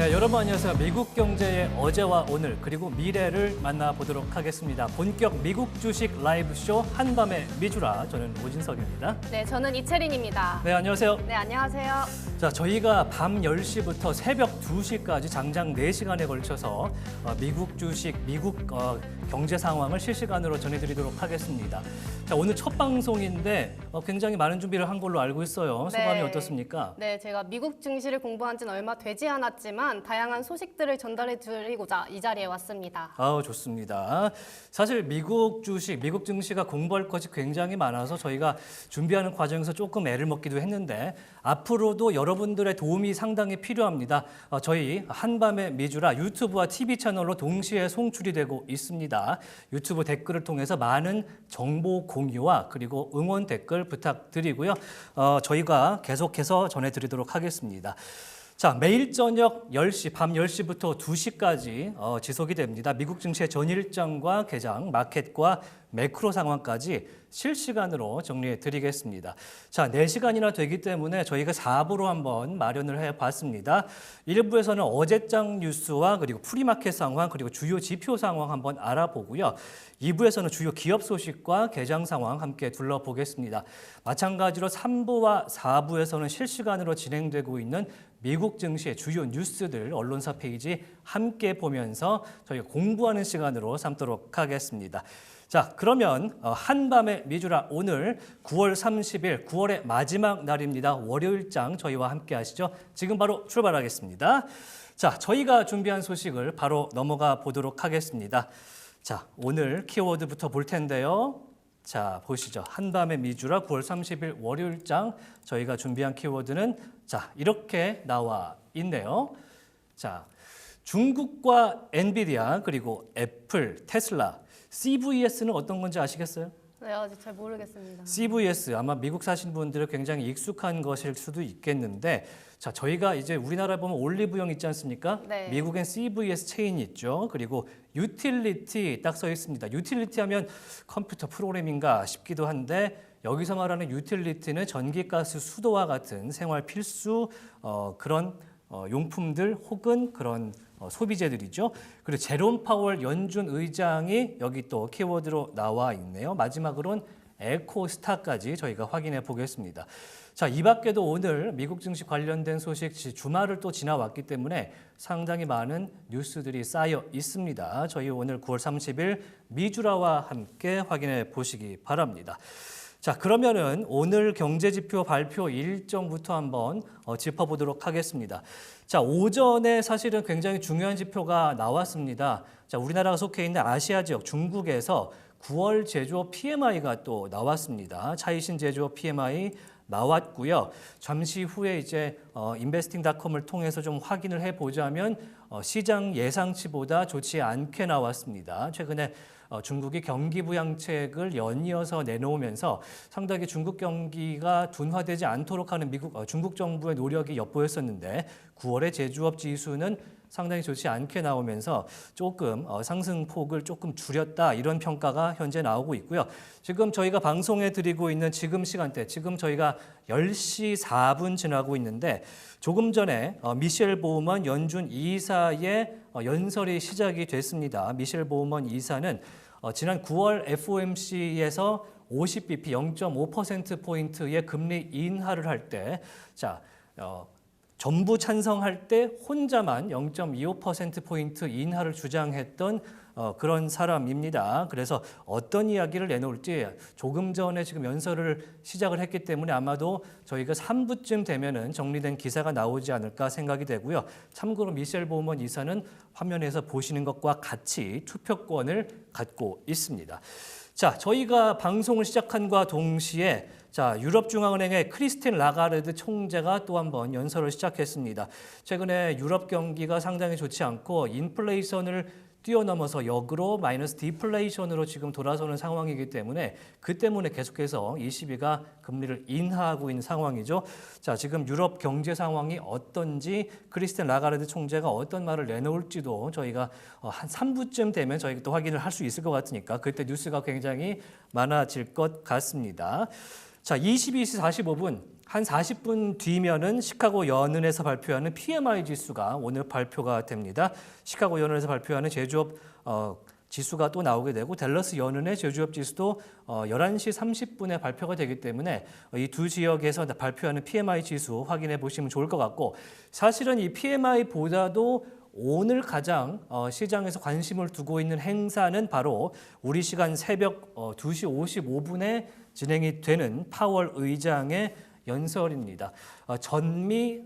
네, 여러분 안녕하세요. 미국 경제의 어제와 오늘 그리고 미래를 만나보도록 하겠습니다. 본격 미국 주식 라이브 쇼 한밤의 미주라. 저는 오진석입니다. 네, 저는 이채린입니다. 네, 안녕하세요. 네, 안녕하세요. 자, 저희가 밤 10시부터 새벽 2시까지 장장 4시간에 걸쳐서 미국 주식, 미국 경제 상황을 실시간으로 전해드리도록 하겠습니다. 자, 오늘 첫 방송인데 굉장히 많은 준비를 한 걸로 알고 있어요. 소감이 네. 어떻습니까? 네, 제가 미국 증시를 공부한 지는 얼마 되지 않았지만 다양한 소식들을 전달해 드리고자 이 자리에 왔습니다. 아우, 좋습니다. 사실 미국 주식, 미국 증시가 공부할 것이 굉장히 많아서 저희가 준비하는 과정에서 조금 애를 먹기도 했는데 앞으로도 여러분들의 도움이 상당히 필요합니다. 저희 한밤의 미주라 유튜브와 TV 채널로 동시에 송출이 되고 있습니다. 유튜브 댓글을 통해서 많은 정보 공유와 그리고 응원 댓글 부탁드리고요. 저희가 계속해서 전해드리도록 하겠습니다. 자, 매일 저녁 10시, 밤 10시부터 2시까지 지속이 됩니다. 미국 증시의 전일장과 개장, 마켓과 매크로 상황까지 실시간으로 정리해 드리겠습니다. 자, 4시간이나 되기 때문에 저희가 4부로 한번 마련을 해봤습니다. 1부에서는 어제장 뉴스와 그리고 프리마켓 상황 그리고 주요 지표 상황 한번 알아보고요. 2부에서는 주요 기업 소식과 개장 상황 함께 둘러보겠습니다. 마찬가지로 3부와 4부에서는 실시간으로 진행되고 있는 미국 증시의 주요 뉴스들 언론사 페이지 함께 보면서 저희가 공부하는 시간으로 삼도록 하겠습니다. 자, 그러면 한밤의 미주라 오늘 9월 30일 9월의 마지막 날입니다. 월요일장 저희와 함께 하시죠. 지금 바로 출발하겠습니다. 자, 저희가 준비한 소식을 바로 넘어가 보도록 하겠습니다. 자, 오늘 키워드부터 볼 텐데요. 자, 보시죠. 한밤의 미주라 9월 30일 월요일장 저희가 준비한 키워드는 자, 이렇게 나와 있네요. 자, 중국과 엔비디아 그리고 애플, 테슬라, CVS는 어떤 건지 아시겠어요? 네, 아직 잘 모르겠습니다. CVS 아마 미국 사신 분들은 굉장히 익숙한 것일 수도 있겠는데 자, 저희가 이제 우리나라에 보면 올리브영 있지 않습니까? 네. 미국엔 CVS 체인이 있죠. 그리고 유틸리티 딱 써 있습니다. 유틸리티 하면 컴퓨터 프로그램인가 싶기도 한데 여기서 말하는 유틸리티는 전기가스, 수도와 같은 생활 필수 그런 용품들 혹은 그런 소비재들이죠. 그리고 제롬 파월 연준 의장이 여기 또 키워드로 나와 있네요. 마지막으로는 에코스타까지 저희가 확인해 보겠습니다. 자, 이 밖에도 오늘 미국 증시 관련된 소식 주말을 또 지나왔기 때문에 상당히 많은 뉴스들이 쌓여 있습니다. 저희 오늘 9월 30일 미주라와 함께 확인해 보시기 바랍니다. 자, 그러면은 오늘 경제지표 발표 일정부터 한번 짚어보도록 하겠습니다. 자, 오전에 사실은 굉장히 중요한 지표가 나왔습니다. 자, 우리나라가 속해 있는 아시아 지역 중국에서 9월 제조업 PMI가 또 나왔습니다. 차이신 제조업 PMI 나왔고요. 잠시 후에 이제 인베스팅닷컴을 통해서 좀 확인을 해보자면 시장 예상치보다 좋지 않게 나왔습니다. 최근에 중국이 경기 부양책을 연이어서 내놓으면서 상당히 중국 경기가 둔화되지 않도록 하는 중국 정부의 노력이 엿보였었는데 9월의 제조업 지수는 상당히 좋지 않게 나오면서 조금 상승폭을 조금 줄였다 이런 평가가 현재 나오고 있고요. 지금 저희가 방송해 드리고 있는 지금 시간대, 지금 저희가 10시 4분 지나고 있는데 조금 전에 미셸 보우먼 연준 이사의 연설이 시작이 됐습니다. 미셸 보우먼 이사는 지난 9월 FOMC에서 50bp 0.5%포인트의 금리 인하를 할 때 전부 찬성할 때 혼자만 0.25%포인트 인하를 주장했던 그런 사람입니다. 그래서 어떤 이야기를 내놓을지 조금 전에 지금 연설을 시작을 했기 때문에 아마도 저희가 3부쯤 되면은 정리된 기사가 나오지 않을까 생각이 되고요. 참고로 미셸 보우먼 이사는 화면에서 보시는 것과 같이 투표권을 갖고 있습니다. 자, 저희가 방송을 시작한과 동시에 유럽중앙은행의 크리스틴 라가르드 총재가 또 한 번 연설을 시작했습니다. 최근에 유럽 경기가 상당히 좋지 않고 인플레이션을 뛰어넘어서 역으로 마이너스 디플레이션으로 지금 돌아서는 상황이기 때문에 그 때문에 계속해서 ECB가 금리를 인하하고 있는 상황이죠. 자, 지금 유럽 경제 상황이 어떤지 크리스틴 라가르드 총재가 어떤 말을 내놓을지도 저희가 한 3부쯤 되면 저희가 또 확인을 할 수 있을 것 같으니까 그때 뉴스가 굉장히 많아질 것 같습니다. 자, 22시 45분 한 40분 뒤면은 시카고 연은에서 발표하는 PMI 지수가 오늘 발표가 됩니다. 시카고 연은에서 발표하는 제조업 지수가 또 나오게 되고 댈러스 연은의 제조업 지수도 11시 30분에 발표가 되기 때문에 이 두 지역에서 발표하는 PMI 지수 확인해 보시면 좋을 것 같고 사실은 이 PMI보다도 오늘 가장 시장에서 관심을 두고 있는 행사는 바로 우리 시간 새벽 2시 55분에 진행이 되는 파월 의장의 연설입니다. 전미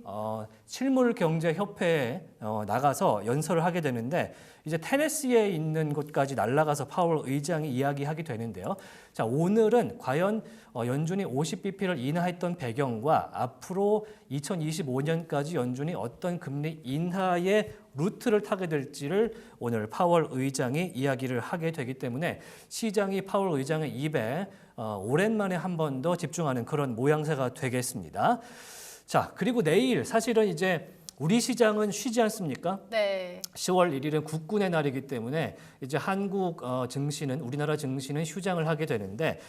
실물경제협회에 나가서 연설을 하게 되는데 이제 테네시에 있는 곳까지 날아가서 파월 의장이 이야기하게 되는데요. 자, 오늘은 과연 연준이 50bp를 인하했던 배경과 앞으로 2025년까지 연준이 어떤 금리 인하의 루트를 타게 될지를 오늘 파월 의장이 이야기를 하게 되기 때문에 시장이 파월 의장의 입에 오랜만에 한 번 더 집중하는 그런 모양새가 되겠습니다. 자, 그리고 내일 사실은 이제 우리 시장은 쉬지 않습니까? 네. 10월 1일은 국군의 날이기 때문에 이제 한국 증시는 우리나라 증시는 휴장을 하게 되는데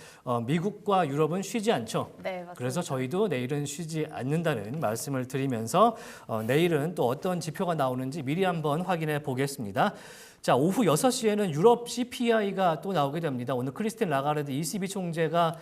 미국과 유럽은 쉬지 않죠. 네, 맞습니다. 그래서 저희도 내일은 쉬지 않는다는 말씀을 드리면서 내일은 또 어떤 지표가 나오는지 미리 한번 확인해 보겠습니다. 자, 오후 6시에는 유럽 CPI가 또 나오게 됩니다. 오늘 크리스틴 라가르드 ECB 총재가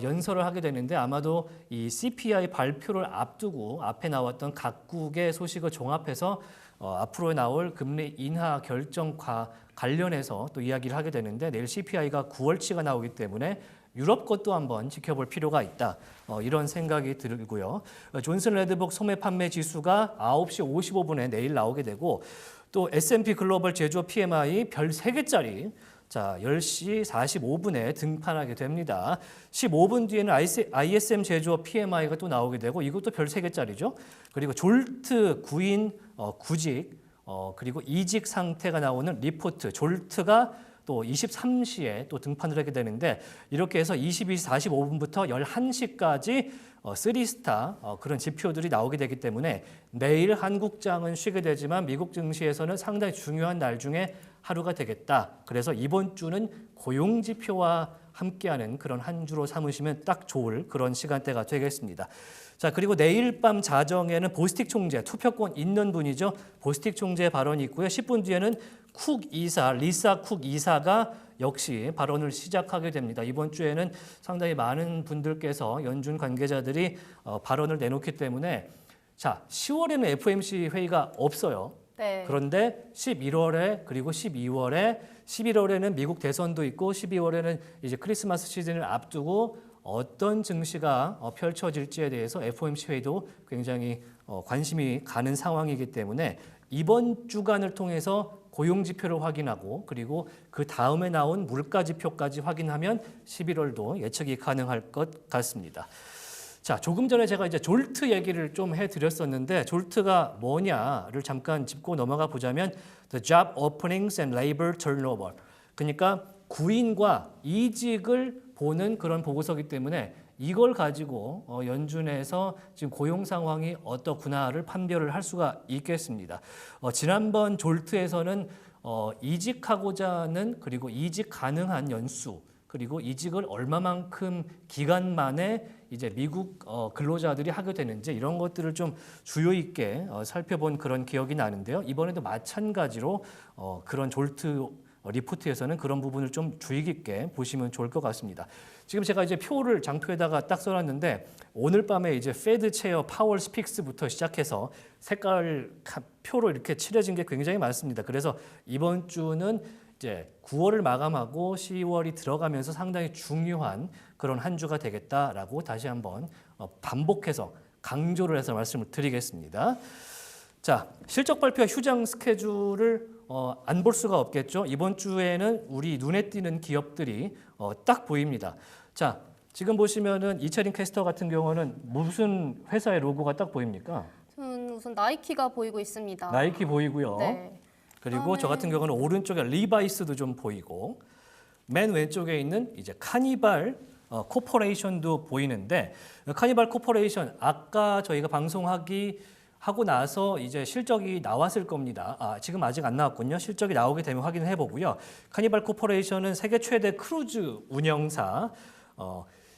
연설을 하게 되는데 아마도 이 CPI 발표를 앞두고 앞에 나왔던 각국의 소식을 종합해서 앞으로 나올 금리 인하 결정과 관련해서 또 이야기를 하게 되는데 내일 CPI가 9월치가 나오기 때문에 유럽 것도 한번 지켜볼 필요가 있다. 이런 생각이 들고요. 존슨 레드복 소매 판매 지수가 9시 55분에 내일 나오게 되고 또 S&P 글로벌 제조업 PMI 별 3개짜리 자, 10시 45분에 등판하게 됩니다. 15분 뒤에는 ISM 제조업 PMI가 또 나오게 되고 이것도 별 3개짜리죠. 그리고 졸트 구인 구직 그리고 이직 상태가 나오는 리포트 졸트가 또 23시에 또 등판을 하게 되는데 이렇게 해서 22시 45분부터 11시까지 3스타 그런 지표들이 나오게 되기 때문에 내일 한국장은 쉬게 되지만 미국 증시에서는 상당히 중요한 날 중에 하루가 되겠다. 그래서 이번 주는 고용 지표와 함께하는 그런 한 주로 삼으시면 딱 좋을 그런 시간대가 되겠습니다. 자, 그리고 내일 밤 자정에는 보스틱 총재, 투표권 있는 분이죠. 보스틱 총재 발언이 있고요. 10분 뒤에는 쿡 이사, 리사 쿡 이사가 역시 발언을 시작하게 됩니다. 이번 주에는 상당히 많은 분들께서 연준 관계자들이 발언을 내놓기 때문에 자, 10월에는 FOMC 회의가 없어요. 네. 그런데 11월에 그리고 12월에 11월에는 미국 대선도 있고 12월에는 이제 크리스마스 시즌을 앞두고 어떤 증시가 펼쳐질지에 대해서 FOMC 회의도 굉장히 관심이 가는 상황이기 때문에 이번 주간을 통해서 고용 지표를 확인하고 그리고 그 다음에 나온 물가 지표까지 확인하면 11월도 예측이 가능할 것 같습니다. 자, 조금 전에 제가 이제 졸트 얘기를 좀 해드렸었는데 졸트가 뭐냐를 잠깐 짚고 넘어가 보자면 the job openings and labor turnover. 그러니까 구인과 이직을 보는 그런 보고서이기 때문에 이걸 가지고 연준에서 지금 고용 상황이 어떻구나를 판별을 할 수가 있겠습니다. 지난번 졸트에서는 이직하고자 하는 그리고 이직 가능한 연수 그리고 이직을 얼마만큼 기간 만에 이제 미국 근로자들이 하게 되는지 이런 것들을 좀 주요 있게 살펴본 그런 기억이 나는데요. 이번에도 마찬가지로 그런 졸트 리포트에서는 그런 부분을 좀 주의 깊게 보시면 좋을 것 같습니다. 지금 제가 이제 표를 장표에다가 딱 써놨는데 오늘 밤에 이제 페드 체어 파월 스픽스부터 시작해서 색깔 표로 이렇게 칠해진 게 굉장히 많습니다. 그래서 이번 주는 이제 9월을 마감하고 10월이 들어가면서 상당히 중요한 그런 한 주가 되겠다라고 다시 한번 반복해서 강조를 해서 말씀을 드리겠습니다. 자, 실적 발표 휴장 스케줄을 안 볼 수가 없겠죠. 이번 주에는 우리 눈에 띄는 기업들이 딱 보입니다. 자, 지금 보시면은 이채린 캐스터 같은 경우는 무슨 회사의 로고가 딱 보입니까? 저는 우선 나이키가 보이고 있습니다. 나이키 보이고요. 네. 그리고 저 같은 경우는 오른쪽에 리바이스도 좀 보이고 맨 왼쪽에 있는 이제 카니발 코퍼레이션도 보이는데 카니발 코퍼레이션 아까 저희가 하고 나서 이제 실적이 나왔을 겁니다. 지금 아직 안 나왔군요. 실적이 나오게 되면 확인해 보고요. 카니발 코퍼레이션은 세계 최대 크루즈 운영사.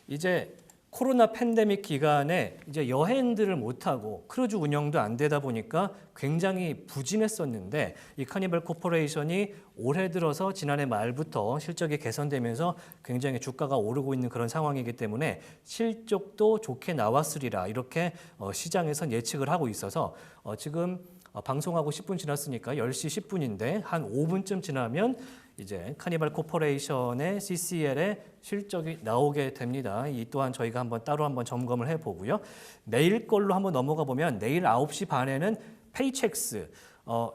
이제 코로나 팬데믹 기간에 이제 여행들을 못하고 크루즈 운영도 안 되다 보니까 굉장히 부진했었는데 이 카니발 코퍼레이션이 올해 들어서 지난해 말부터 실적이 개선되면서 굉장히 주가가 오르고 있는 그런 상황이기 때문에 실적도 좋게 나왔으리라 이렇게 시장에선 예측을 하고 있어서 지금 방송하고 10분 지났으니까 10시 10분인데 한 5분쯤 지나면 이제 카니발 코퍼레이션의 CCL의 실적이 나오게 됩니다. 이 또한 저희가 따로 한번 점검을 해보고요. 내일 걸로 한번 넘어가 보면 내일 9시 반에는 페이첵스,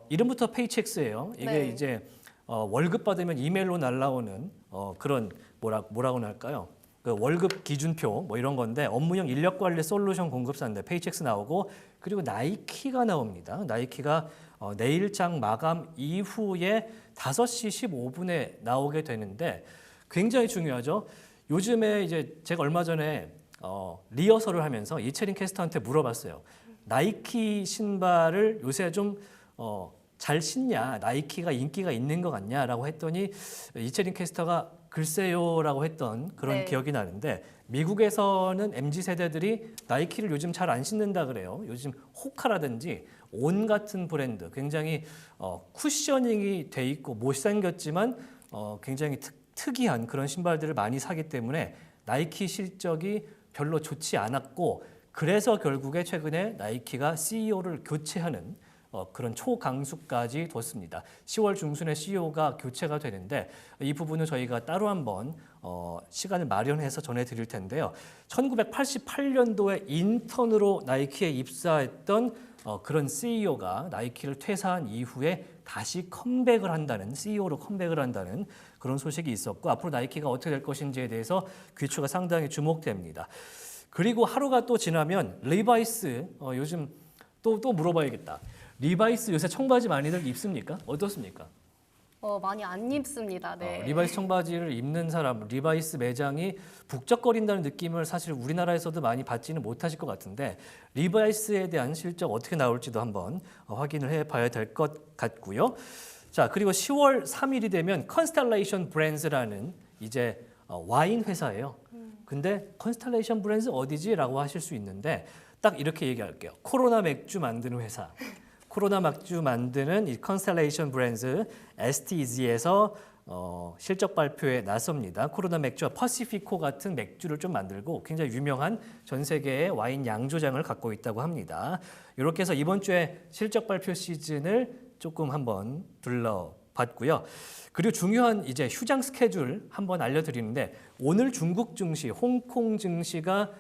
이름부터 페이첵스예요. 이게 네. 이제 월급 받으면 이메일로 날라오는 그런 뭐라고 할까요? 그 월급 기준표 뭐 이런 건데 업무형 인력 관리 솔루션 공급사인데 페이첵스 나오고 그리고 나이키가 나옵니다. 나이키가 내일장 마감 이후에 5시 15분에 나오게 되는데 굉장히 중요하죠. 요즘에 이제 제가 얼마 전에 리허설을 하면서 이채린 캐스터한테 물어봤어요. 나이키 신발을 요새 좀 잘 신냐, 나이키가 인기가 있는 것 같냐라고 했더니 이채린 캐스터가 글쎄요라고 했던 그런 네. 기억이 나는데 미국에서는 MZ 세대들이 나이키를 요즘 잘 안 신는다 그래요. 요즘 호카라든지 온 같은 브랜드 굉장히 쿠셔닝이 돼 있고 못생겼지만 굉장히 특이한 그런 신발들을 많이 사기 때문에 나이키 실적이 별로 좋지 않았고 그래서 결국에 최근에 나이키가 CEO를 교체하는 그런 초강수까지 뒀습니다. 10월 중순에 CEO가 교체가 되는데 이 부분은 저희가 따로 한번 시간을 마련해서 전해드릴 텐데요. 1988년도에 인턴으로 나이키에 입사했던 그런 CEO가 나이키를 퇴사한 이후에 다시 컴백을 한다는 CEO로 컴백을 한다는 그런 소식이 있었고 앞으로 나이키가 어떻게 될 것인지에 대해서 귀추가 상당히 주목됩니다. 그리고 하루가 또 지나면 리바이스 요즘 또 물어봐야겠다. 리바이스 요새 청바지 많이들 입습니까? 어떻습니까? 많이 안 입습니다. 네. 리바이스 청바지를 입는 사람, 리바이스 매장이 북적거린다는 느낌을 사실 우리나라에서도 많이 받지는 못하실 것 같은데 리바이스에 대한 실적 어떻게 나올지도 한번 확인을 해봐야 될 것 같고요. 자, 그리고 10월 3일이 되면 컨스텔레이션 브랜드라는 이제 와인 회사예요. 근데 컨스텔레이션 브랜드 어디지?라고 하실 수 있는데 딱 이렇게 얘기할게요. 코로나 맥주 만드는 회사. 코로나 맥주 만드는 이 컨스텔레이션 브랜드 STZ에서 실적 발표에 나섭니다. 코로나 맥주와 퍼시피코 같은 맥주를 좀 만들고 굉장히 유명한 전 세계의 와인 양조장을 갖고 있다고 합니다. 이렇게 해서 이번 주에 실적 발표 시즌을 조금 한번 둘러봤고요. 그리고 중요한 이제 휴장 스케줄 한번 알려드리는데 오늘 중국 증시, 홍콩 증시가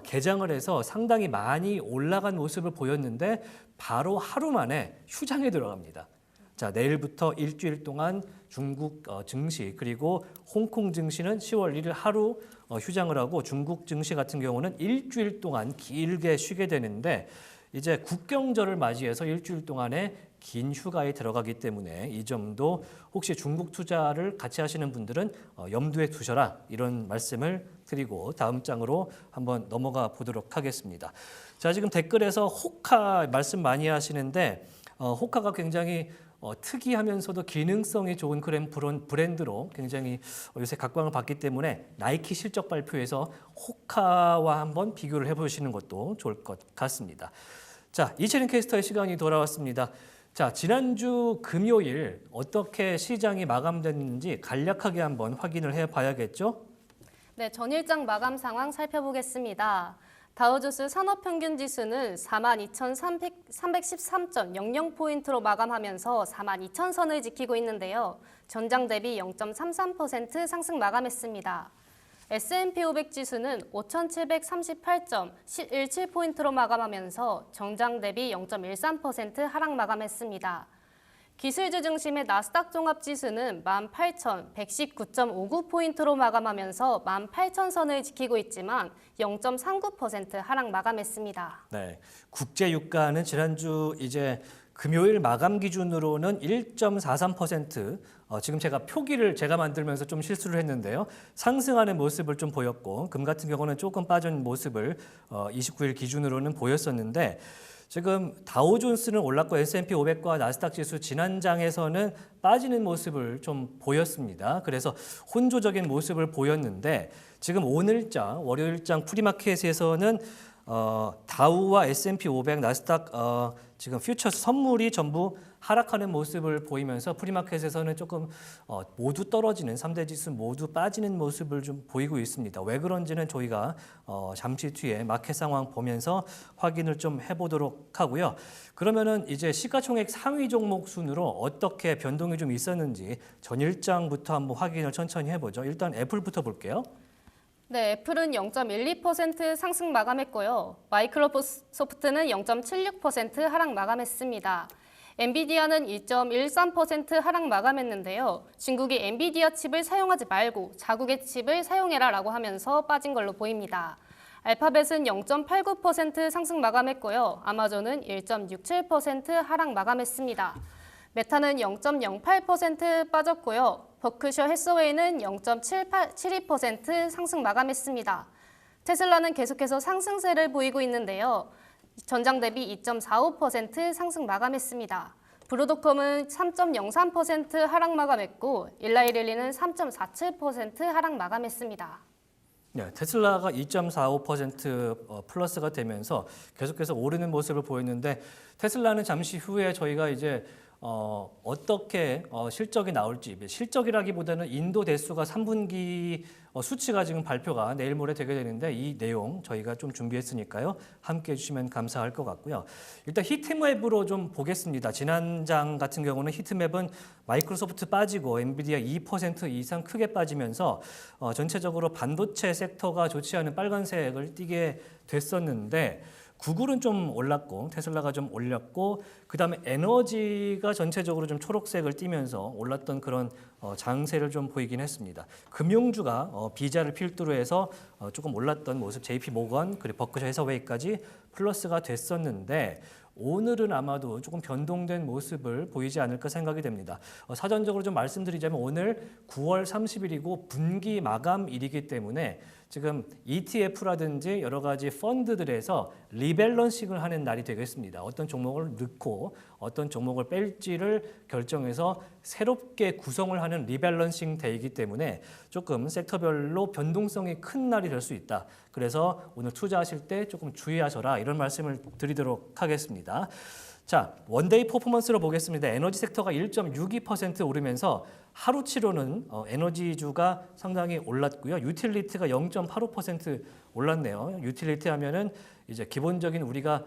개장을 해서 상당히 많이 올라간 모습을 보였는데 바로 하루 만에 휴장에 들어갑니다. 자, 내일부터 일주일 동안 중국 증시 그리고 홍콩 증시는 10월 1일 하루 휴장을 하고 중국 증시 같은 경우는 일주일 동안 길게 쉬게 되는데 이제 국경절을 맞이해서 일주일 동안의 긴 휴가에 들어가기 때문에 이 점도 혹시 중국 투자를 같이 하시는 분들은 염두에 두셔라 이런 말씀을 드리고 다음 장으로 한번 넘어가 보도록 하겠습니다. 자, 지금 댓글에서 호카 말씀 많이 하시는데 호카가 굉장히 특이하면서도 기능성이 좋은 그런 브랜드로 굉장히 요새 각광을 받기 때문에 나이키 실적 발표에서 호카와 한번 비교를 해보시는 것도 좋을 것 같습니다. 자, 이채린 캐스터의 시간이 돌아왔습니다. 자, 지난주 금요일 어떻게 시장이 마감됐는지 간략하게 한번 확인을 해봐야겠죠? 네, 전일장 마감 상황 살펴보겠습니다. 다우조스 산업평균지수는 42,313.00포인트로 마감하면서 42,000선을 지키고 있는데요. 전장 대비 0.33% 상승 마감했습니다. S&P 500 지수는 5,738.17포인트로 마감하면서 전장 대비 0.13% 하락 마감했습니다. 기술주 중심의 나스닥 종합지수는 18,119.59포인트로 마감하면서 18,000선을 지키고 있지만 0.39% 하락 마감했습니다. 네, 국제 유가는 지난주 이제 금요일 마감 기준으로는 1.43%, 지금 제가 표기를 제가 만들면서 좀 실수를 했는데요. 상승하는 모습을 좀 보였고 금 같은 경우는 조금 빠진 모습을 29일 기준으로는 보였었는데 지금 다우존스는 올랐고 S&P 500과 나스닥 지수 지난장에서는 빠지는 모습을 좀 보였습니다. 그래서 혼조적인 모습을 보였는데 지금 오늘장 월요일장 프리마켓에서는 다우와 S&P 500, 나스닥 지금 퓨처스 선물이 전부 하락하는 모습을 보이면서 프리마켓에서는 조금 모두 떨어지는 3대 지수 모두 빠지는 모습을 좀 보이고 있습니다. 왜 그런지는 저희가 잠시 뒤에 마켓 상황 보면서 확인을 좀 해보도록 하고요. 그러면은 이제 시가총액 상위 종목 순으로 어떻게 변동이 좀 있었는지 전일장부터 한번 확인을 천천히 해보죠. 일단 애플부터 볼게요. 네, 애플은 0.12% 상승 마감했고요. 마이크로소프트는 0.76% 하락 마감했습니다. 엔비디아는 2.13% 하락 마감했는데요. 중국이 엔비디아 칩을 사용하지 말고 자국의 칩을 사용해라라고 하면서 빠진 걸로 보입니다. 알파벳은 0.89% 상승 마감했고요. 아마존은 1.67% 하락 마감했습니다. 메타는 0.08% 빠졌고요. 버크셔 해서웨이는 0.72% 상승 마감했습니다. 테슬라는 계속해서 상승세를 보이고 있는데요. 전장 대비 2.45% 상승 마감했습니다. 브로드컴은 3.03% 하락 마감했고 일라이릴리는 3.47% 하락 마감했습니다. 네, 테슬라가 2.45% 플러스가 되면서 계속해서 오르는 모습을 보였는데 테슬라는 잠시 후에 저희가 이제 어떻게 실적이 나올지 실적이라기보다는 인도 대수가 3분기 수치가 지금 발표가 내일 모레 되게 되는데 이 내용 저희가 좀 준비했으니까요. 함께 해주시면 감사할 것 같고요. 일단 히트맵으로 좀 보겠습니다. 지난 장 같은 경우는 히트맵은 마이크로소프트 빠지고 엔비디아 2% 이상 크게 빠지면서 전체적으로 반도체 섹터가 좋지 않은 빨간색을 띠게 됐었는데 구글은 좀 올랐고 테슬라가 좀 올렸고 그다음에 에너지가 전체적으로 좀 초록색을 띠면서 올랐던 그런 장세를 좀 보이긴 했습니다. 금융주가 비자를 필두로 해서 조금 올랐던 모습 JP 모건 그리고 버크셔 해서웨이까지 플러스가 됐었는데 오늘은 아마도 조금 변동된 모습을 보이지 않을까 생각이 됩니다. 사전적으로 좀 말씀드리자면 오늘 9월 30일이고 분기 마감일이기 때문에 지금 ETF라든지 여러 가지 펀드들에서 리밸런싱을 하는 날이 되겠습니다. 어떤 종목을 넣고 어떤 종목을 뺄지를 결정해서 새롭게 구성을 하는 리밸런싱 데이이기 때문에 조금 섹터별로 변동성이 큰 날이 될 수 있다. 그래서 오늘 투자하실 때 조금 주의하셔라 이런 말씀을 드리도록 하겠습니다. 자, 원데이 퍼포먼스로 보겠습니다. 에너지 섹터가 1.62% 오르면서 하루치로는 에너지주가 상당히 올랐고요. 유틸리티가 0.85% 올랐네요. 유틸리티 하면은 이제 기본적인 우리가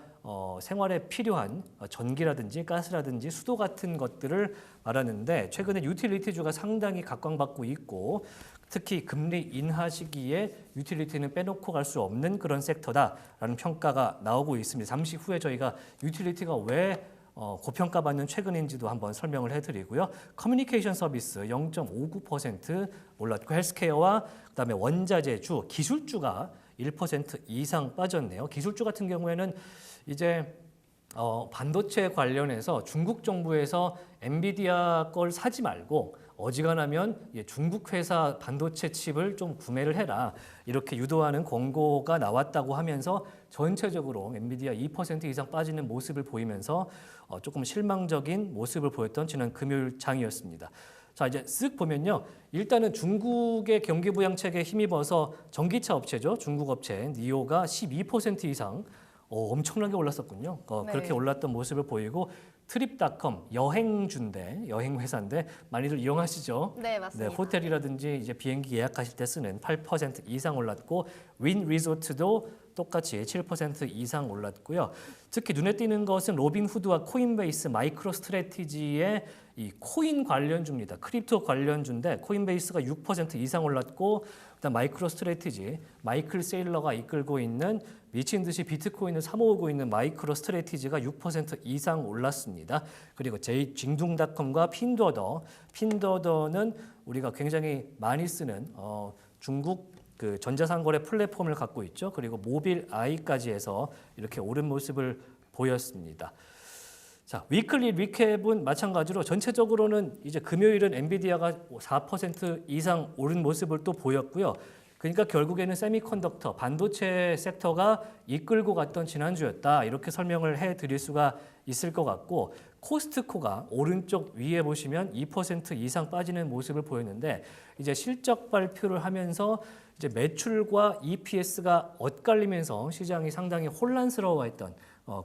생활에 필요한 전기라든지 가스라든지 수도 같은 것들을 말하는데 최근에 유틸리티주가 상당히 각광받고 있고 특히 금리 인하 시기에 유틸리티는 빼놓고 갈 수 없는 그런 섹터다라는 평가가 나오고 있습니다. 잠시 후에 저희가 유틸리티가 왜 고평가받는 최근인지도 한번 설명을 해드리고요. 커뮤니케이션 서비스 0.59% 올랐고 헬스케어와 그다음에 원자재주, 기술주가 1% 이상 빠졌네요. 기술주 같은 경우에는 이제 반도체 관련해서 중국 정부에서 엔비디아 걸 사지 말고 어지간하면 중국 회사 반도체 칩을 좀 구매를 해라 이렇게 유도하는 권고가 나왔다고 하면서 전체적으로 엔비디아 2% 이상 빠지는 모습을 보이면서 조금 실망적인 모습을 보였던 지난 금요일 장이었습니다. 자, 이제 쓱 보면요. 일단은 중국의 경기 부양책에 힘입어서 전기차 업체죠. 중국 업체 니오가 12% 이상 엄청나게 올랐었군요. 네. 그렇게 올랐던 모습을 보이고 트립닷컴 여행주인데 여행 회사인데 많이들 이용하시죠? 네, 맞습니다. 네, 호텔이라든지 이제 비행기 예약하실 때 쓰는 8% 이상 올랐고 윈 리조트도 똑같이 7% 이상 올랐고요. 특히 눈에 띄는 것은 로빈후드와 코인베이스, 마이크로 스트래티지의 이 코인 관련주입니다. 크립토 관련주인데 코인베이스가 6% 이상 올랐고 그다음 마이크로 스트래티지, 마이클 세일러가 이끌고 있는 미친 듯이 비트코인을 사모으고 있는 마이크로 스트래티지가 6% 이상 올랐습니다. 그리고 징둥닷컴과 핀더더는 우리가 굉장히 많이 쓰는 중국 그 전자상거래 플랫폼을 갖고 있죠. 그리고 모빌 아이까지 해서 이렇게 오른 모습을 보였습니다. 자, 위클리 리캡은 마찬가지로 전체적으로는 이제 금요일은 엔비디아가 4% 이상 오른 모습을 또 보였고요. 그러니까 결국에는 세미컨덕터, 반도체 섹터가 이끌고 갔던 지난주였다. 이렇게 설명을 해드릴 수가 있을 것 같고 코스트코가 오른쪽 위에 보시면 2% 이상 빠지는 모습을 보였는데 이제 실적 발표를 하면서 이제 매출과 EPS가 엇갈리면서 시장이 상당히 혼란스러워했던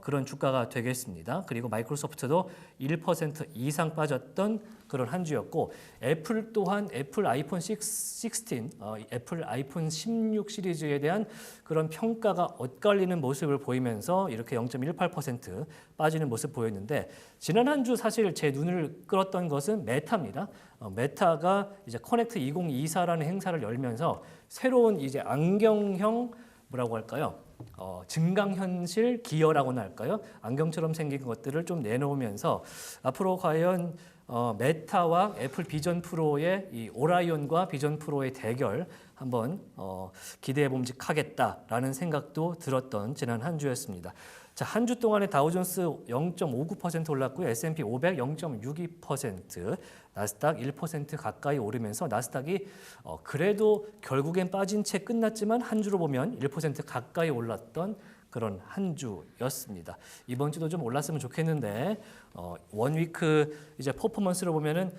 그런 주가가 되겠습니다. 그리고 마이크로소프트도 1% 이상 빠졌던 그런 한 주였고, 애플 또한 애플 아이폰 16, 애플 아이폰 16 시리즈에 대한 그런 평가가 엇갈리는 모습을 보이면서 이렇게 0.18% 빠지는 모습 보였는데, 지난 한 주 사실 제 눈을 끌었던 것은 메타입니다. 메타가 이제 커넥트 2024라는 행사를 열면서 새로운 이제 안경형 뭐라고 할까요? 증강현실 기어라고나 할까요? 안경처럼 생긴 것들을 좀 내놓으면서 앞으로 과연 메타와 애플 비전 프로의 이 오라이온과 비전 프로의 대결 한번 기대해 봄직하겠다라는 생각도 들었던 지난 한 주였습니다. 자, 한 주 동안에 다우존스 0.59% 올랐고요. S&P 500 0.62%, 나스닥 1% 가까이 오르면서 나스닥이 그래도 결국엔 빠진 채 끝났지만 한 주로 보면 1% 가까이 올랐던 그런 한 주였습니다. 이번 주도 좀 올랐으면 좋겠는데 원위크 이제 퍼포먼스를 보면은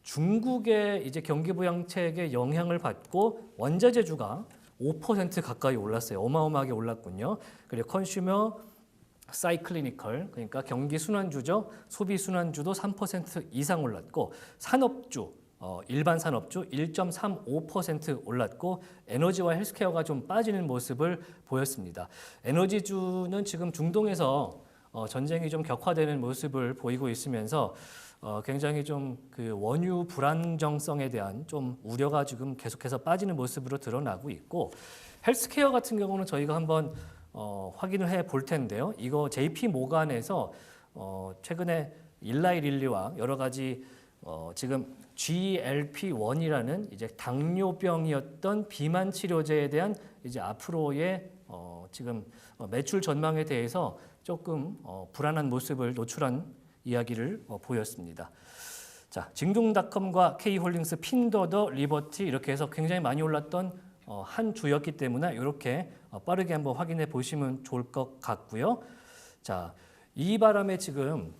중국의 이제 경기 부양책의 영향을 받고 원자재주가 5% 가까이 올랐어요. 어마어마하게 올랐군요. 그리고 컨슈머 사이클리니컬, 그러니까 경기 순환주죠. 소비 순환주도 3% 이상 올랐고, 산업주, 일반 산업주 1.35% 올랐고, 에너지와 헬스케어가 좀 빠지는 모습을 보였습니다. 에너지주는 지금 중동에서 전쟁이 좀 격화되는 모습을 보이고 있으면서 굉장히 좀 그 원유 불안정성에 대한 좀 우려가 지금 계속해서 빠지는 모습으로 드러나고 있고, 헬스케어 같은 경우는 저희가 한번 확인을 해 볼 텐데요. 이거 JP 모간에서 최근에 일라이 릴리와 여러 가지 지금 GLP-1이라는 이제 당뇨병이었던 비만 치료제에 대한 이제 앞으로의 지금 매출 전망에 대해서 조금 불안한 모습을 노출한 이야기를 보였습니다. 자, 징동닷컴과 K홀딩스, 핀더더, 리버티 이렇게 해서 굉장히 많이 올랐던 한 주였기 때문에 이렇게 빠르게 한번 확인해 보시면 좋을 것 같고요. 자, 이 바람에 지금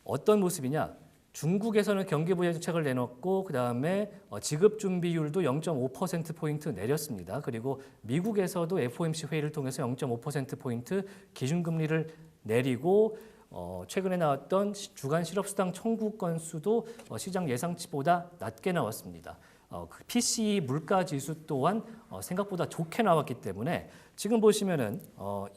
어떤 모습이냐? 중국에서는 경기 부양 정책을 내놓고 그 다음에 지급 준비율도 0.5% 포인트 내렸습니다. 그리고 미국에서도 FOMC 회의를 통해서 0.5% 포인트 기준금리를 내리고 최근에 나왔던 주간 실업수당 청구 건수도 시장 예상치보다 낮게 나왔습니다. PCE 물가 지수 또한 생각보다 좋게 나왔기 때문에 지금 보시면은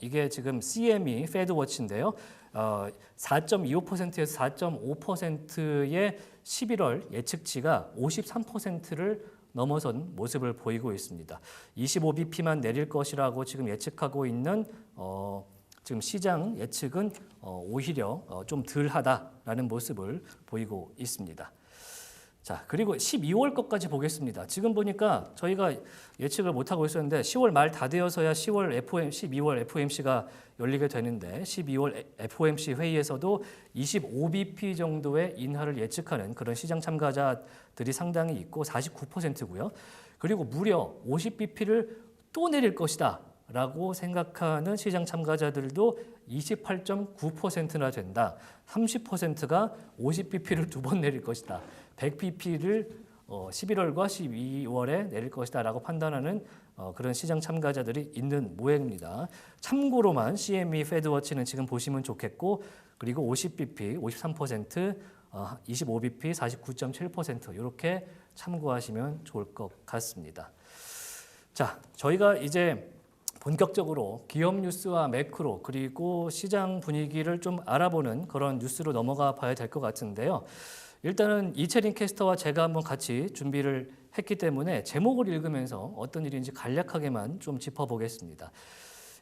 이게 지금 CME 페드워치인데요. 4.25%에서 4.5%의 11월 예측치가 53%를 넘어선 모습을 보이고 있습니다. 25bp만 내릴 것이라고 지금 예측하고 있는 지금 시장 예측은 오히려 좀 덜하다라는 모습을 보이고 있습니다. 자, 그리고 12월 것까지 보겠습니다. 지금 보니까 저희가 예측을 못하고 있었는데 10월 말 다 되어서야 12월 FOMC가 열리게 되는데 12월 FOMC 회의에서도 25bp 정도의 인하를 예측하는 그런 시장 참가자들이 상당히 있고 49%고요. 그리고 무려 50bp를 또 내릴 것이다 라고 생각하는 시장 참가자들도 28.9%나 된다. 30%가 50bp를 두 번 내릴 것이다. 100bp를 11월과 12월에 내릴 것이다 라고 판단하는 그런 시장 참가자들이 있는 모양입니다. 참고로만 CME 페드워치는 지금 보시면 좋겠고, 그리고 50bp 53%, 25bp 49.7% 이렇게 참고하시면 좋을 것 같습니다. 자, 저희가 이제 본격적으로 기업 뉴스와 매크로 그리고 시장 분위기를 좀 알아보는 그런 뉴스로 넘어가 봐야 될 것 같은데요. 일단은 이채린 캐스터와 제가 한번 같이 준비를 했기 때문에 제목을 읽으면서 어떤 일인지 간략하게만 좀 짚어보겠습니다.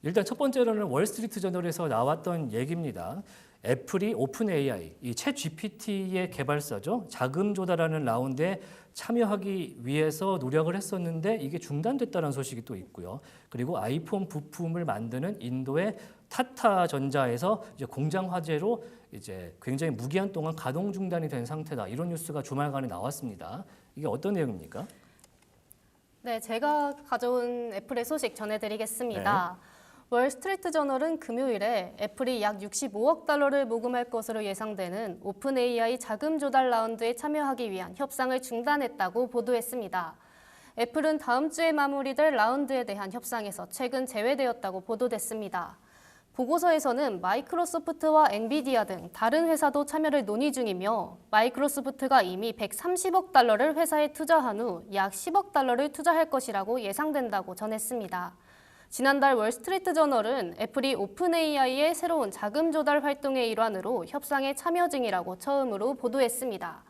일단 첫 번째로는 월스트리트 저널에서 나왔던 얘기입니다. 애플이 오픈 AI, 이 챗 GPT의 개발사죠. 자금 조달하는 라운드에 참여하기 위해서 노력을 했었는데 이게 중단됐다는 소식이 또 있고요. 그리고 아이폰 부품을 만드는 인도의 타타전자에서 이제 공장 화재로 이제 굉장히 무기한 동안 가동 중단이 된 상태다. 이런 뉴스가 주말간에 나왔습니다. 이게 어떤 내용입니까? 네, 제가 가져온 애플의 소식 전해드리겠습니다. 월스트리트 저널은 금요일에 애플이 약 65억 달러를 모금할 것으로 예상되는 오픈 AI 자금 조달 라운드에 참여하기 위한 협상을 중단했다고 보도했습니다. 애플은 다음 주에 마무리될 라운드에 대한 협상에서 최근 제외되었다고 보도됐습니다. 보고서에서는 마이크로소프트와 엔비디아 등 다른 회사도 참여를 논의 중이며 마이크로소프트가 이미 130억 달러를 회사에 투자한 후 약 10억 달러를 투자할 것이라고 예상된다고 전했습니다. 지난달 월스트리트저널은 애플이 오픈 AI의 새로운 자금 조달 활동의 일환으로 협상에 참여 중이라고 처음으로 보도했습니다.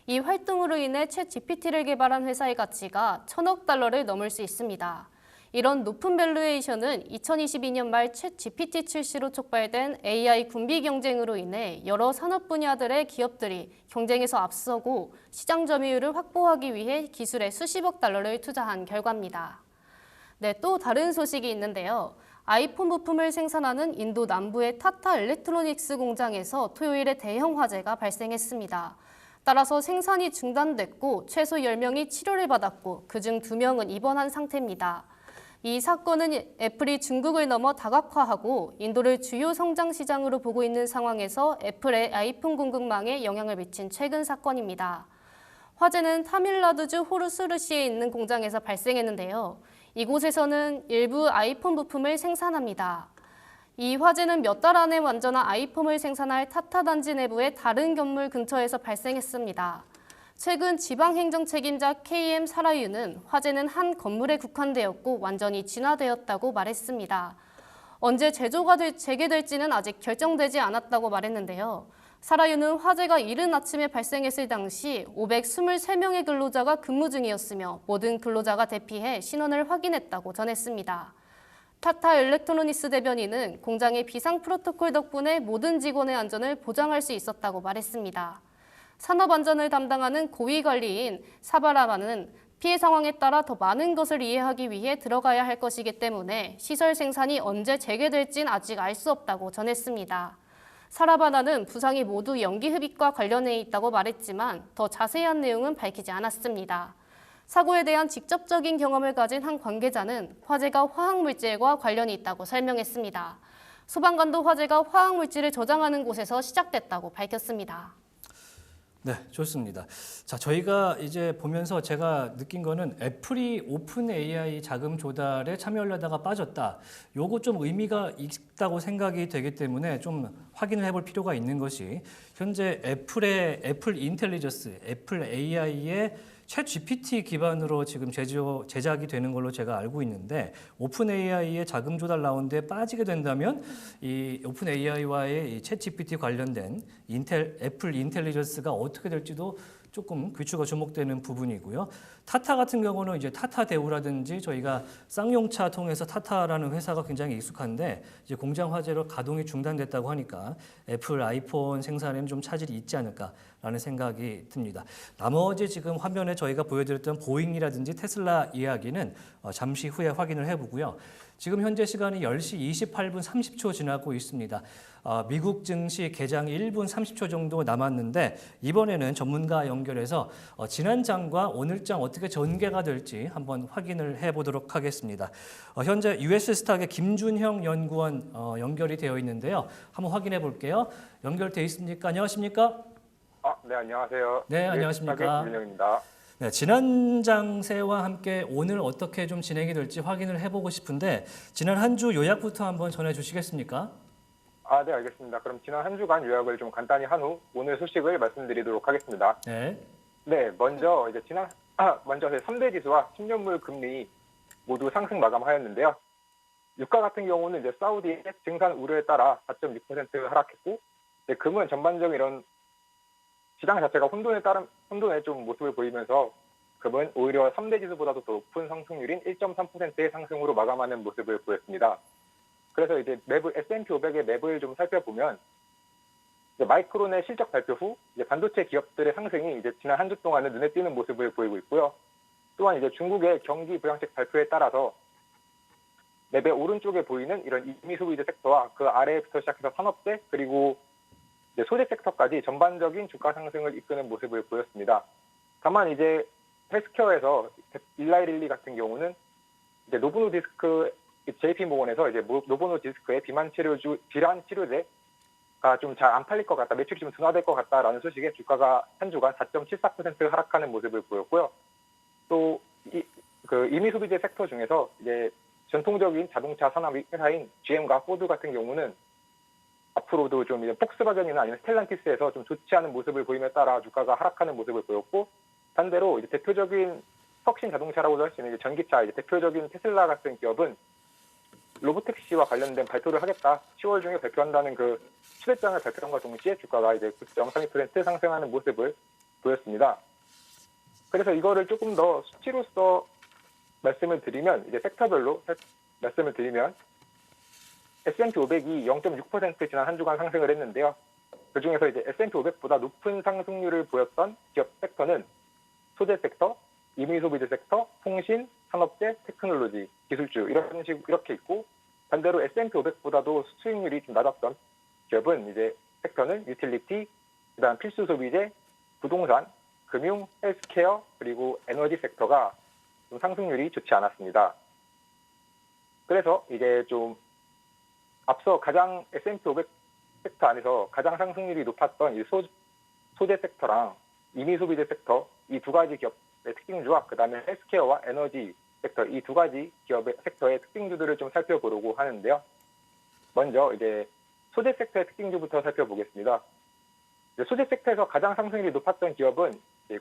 이 활동으로 인해 챗 GPT를 개발한 회사의 가치가 1,000억 달러를 넘을 수 있습니다. 이런 높은 밸류에이션은 2022년 말 챗 GPT 출시로 촉발된 AI 군비 경쟁으로 인해 여러 산업 분야들의 기업들이 경쟁에서 앞서고 시장 점유율을 확보하기 위해 기술에 수십억 달러를 투자한 결과입니다. 네, 또 다른 소식이 있는데요. 아이폰 부품을 생산하는 인도 남부의 타타 일렉트로닉스 공장에서 토요일에 대형 화재가 발생했습니다. 따라서 생산이 중단됐고 최소 10명이 치료를 받았고 그중 2명은 입원한 상태입니다. 이 사건은 애플이 중국을 넘어 다각화하고 인도를 주요 성장 시장으로 보고 있는 상황에서 애플의 아이폰 공급망에 영향을 미친 최근 사건입니다. 화재는 타밀나두주 호르수르시에 있는 공장에서 발생했는데요. 이곳에서는 일부 아이폰 부품을 생산합니다. 이 화재는 몇 달 안에 완전한 아이폰을 생산할 타타 단지 내부의 다른 건물 근처에서 발생했습니다. 최근 지방행정 책임자 KM 사라유는 화재는 한 건물에 국한되었고 완전히 진화되었다고 말했습니다. 언제 제조가 재개될지는 아직 결정되지 않았다고 말했는데요. 사라유는 화재가 이른 아침에 발생했을 당시 523명의 근로자가 근무 중이었으며 모든 근로자가 대피해 신원을 확인했다고 전했습니다. 타타 일렉트로닉스 대변인은 공장의 비상 프로토콜 덕분에 모든 직원의 안전을 보장할 수 있었다고 말했습니다. 산업안전을 담당하는 고위관리인 사바라바는 피해 상황에 따라 더 많은 것을 이해하기 위해 들어가야 할 것이기 때문에 시설 생산이 언제 재개될진 아직 알 수 없다고 전했습니다. 사라바나는 부상이 모두 연기 흡입과 관련해 있다고 말했지만 더 자세한 내용은 밝히지 않았습니다. 사고에 대한 직접적인 경험을 가진 한 관계자는 화재가 화학물질과 관련이 있다고 설명했습니다. 소방관도 화재가 화학물질을 저장하는 곳에서 시작됐다고 밝혔습니다. 네, 좋습니다. 자, 저희가 이제 보면서 제가 느낀 거는 애플이 오픈 AI 자금 조달에 참여하려다가 빠졌다. 요거 좀 의미가 있다고 생각이 되기 때문에 좀 확인을 해볼 필요가 있는 것이 현재 애플 인텔리전스, 애플 AI의 챗 GPT 기반으로 지금 제작이 되는 걸로 제가 알고 있는데 오픈 AI의 자금 조달 라운드에 빠지게 된다면 이 오픈 AI와의 챗 GPT 관련된 애플 인텔리전스가 어떻게 될지도 조금 귀추가 주목되는 부분이고요. 타타 같은 경우는 이제 타타 대우라든지 저희가 쌍용차 통해서 타타라는 회사가 굉장히 익숙한데 이제 공장 화재로 가동이 중단됐다고 하니까 애플 아이폰 생산에는 좀 차질이 있지 않을까라는 생각이 듭니다. 나머지 지금 화면에 저희가 보여드렸던 보잉이라든지 테슬라 이야기는 잠시 후에 확인을 해보고요. 지금 현재 시간이 10시 28분 30초 지나고 있습니다. 미국 증시 개장이 1분 30초 정도 남았는데 이번에는 전문가 연결해서 지난 장과 오늘 장 어떻게 전개가 될지 한번 확인을 해보도록 하겠습니다. 현재 US 스탁의 김준형 연구원 연결이 되어 있는데요. 한번 확인해 볼게요. 연결돼 있습니까? 안녕하십니까? 네, 안녕하세요. 네, 안녕하십니까? 김준영입니다. 네, 지난 장세와 함께 오늘 어떻게 좀 진행이 될지 확인을 해보고 싶은데 지난 한 주 요약부터 한번 전해주시겠습니까? 네, 알겠습니다. 그럼 지난 한 주간 요약을 좀 간단히 한 후 오늘 소식을 말씀드리도록 하겠습니다. 네. 네, 먼저 이제 먼저 3대 지수와 10년물 금리 모두 상승 마감하였는데요. 유가 같은 경우는 이제 사우디의 증산 우려에 따라 4.6% 하락했고, 금은 전반적인 이런 시장 자체가 혼돈의 좀 모습을 보이면서 금은 오히려 3대 지수보다도 더 높은 상승률인 1.3%의 상승으로 마감하는 모습을 보였습니다. 그래서 이제 S&P 500의 맵을 좀 살펴보면 이제 마이크론의 실적 발표 후 이제 반도체 기업들의 상승이 이제 지난 한 주 동안은 눈에 띄는 모습을 보이고 있고요. 또한 이제 중국의 경기 부양책 발표에 따라서 맵의 오른쪽에 보이는 이런 임미소비재 섹터와 그 아래부터 시작해서 산업재 그리고 이제 소재 섹터까지 전반적인 주가 상승을 이끄는 모습을 보였습니다. 다만 이제 헬스케어에서 일라이릴리 같은 경우는 이제 노보노디스크 JP모건에서 이제 노보노디스크의 질환 치료제가 좀 잘 안 팔릴 것 같다, 매출이 좀 둔화될 것 같다라는 소식에 주가가 한 주간 4.74% 하락하는 모습을 보였고요. 또 그 임의 소비재 섹터 중에서 이제 전통적인 자동차 산업 회사인 GM과 포드 같은 경우는 앞으로도 좀 이제 폭스바겐이나 아니면 스텔란티스에서 좀 좋지 않은 모습을 보임에 따라 주가가 하락하는 모습을 보였고, 반대로 이제 대표적인 혁신 자동차라고도 할 수 있는 전기차, 이제 대표적인 테슬라 같은 기업은 로보택시와 관련된 발표를 하겠다, 10월 중에 발표한다는 그 추대장을 발표한과 동시에 주가가 이제 9.32% 상승하는 모습을 보였습니다. 그래서 이거를 조금 더 수치로서 말씀을 드리면, 이제 섹터별로 말씀을 드리면 S&P 500이 0.6% 지난 한 주간 상승을 했는데요. 그 중에서 이제 S&P 500보다 높은 상승률을 보였던 기업 섹터는 소재 섹터, 임의 소비재 섹터, 통신, 산업재, 테크놀로지, 기술주 이렇게 있고, 반대로 S&P 500보다도 수익률이 좀 낮았던 기업은 이제 섹터는 유틸리티, 그다음 필수 소비재, 부동산, 금융, 헬스케어, 그리고 에너지 섹터가 좀 상승률이 좋지 않았습니다. 그래서 이게 좀 앞서 가장 S&P 500 섹터 안에서 가장 상승률이 높았던 이 소재 섹터랑 임의 소비재 섹터, 이 두 가지 기업의 특징주와 그다음에 헬스케어와 에너지 섹터, 이 두 가지 기업의 섹터의 특징주들을 좀 살펴보려고 하는데요. 먼저 이제 소재 섹터의 특징주부터 살펴보겠습니다. 소재 섹터에서 가장 상승률이 높았던 기업은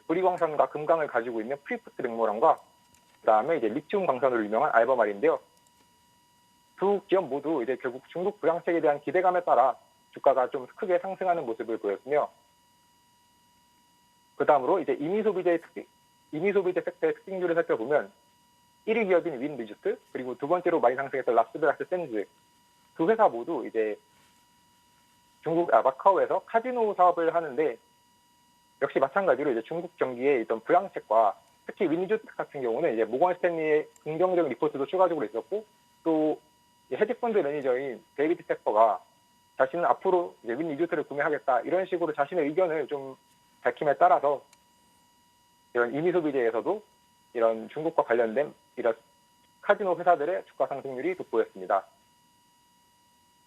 구리광산과 금강을 가지고 있는 프리푸트 맥모란과 그다음에 이제 리튬 광산으로 유명한 알버말인데요. 두 기업 모두 이제 결국 중국 부양책에 대한 기대감에 따라 주가가 좀 크게 상승하는 모습을 보였으며, 그 다음으로 이제 임의 소비재 섹터의 특징주를 살펴보면 1위 기업인 윈리주트, 그리고 두 번째로 많이 상승했던 라스베가스 샌즈, 두 회사 모두 이제 마카오에서 카지노 사업을 하는데, 역시 마찬가지로 이제 중국 경기에 있던 부양책과 특히 윈리주트 같은 경우는 이제 모건 스탠리의 긍정적 리포트도 추가적으로 있었고, 또 헤지펀드 매니저인 데이비드 페퍼가 자신은 앞으로 이제 윈리주트를 구매하겠다, 이런 식으로 자신의 의견을 좀 밝힘에 따라서 이런 임의 소비재에서도 이런 중국과 관련된 이런 카지노 회사들의 주가 상승률이 돋보였습니다.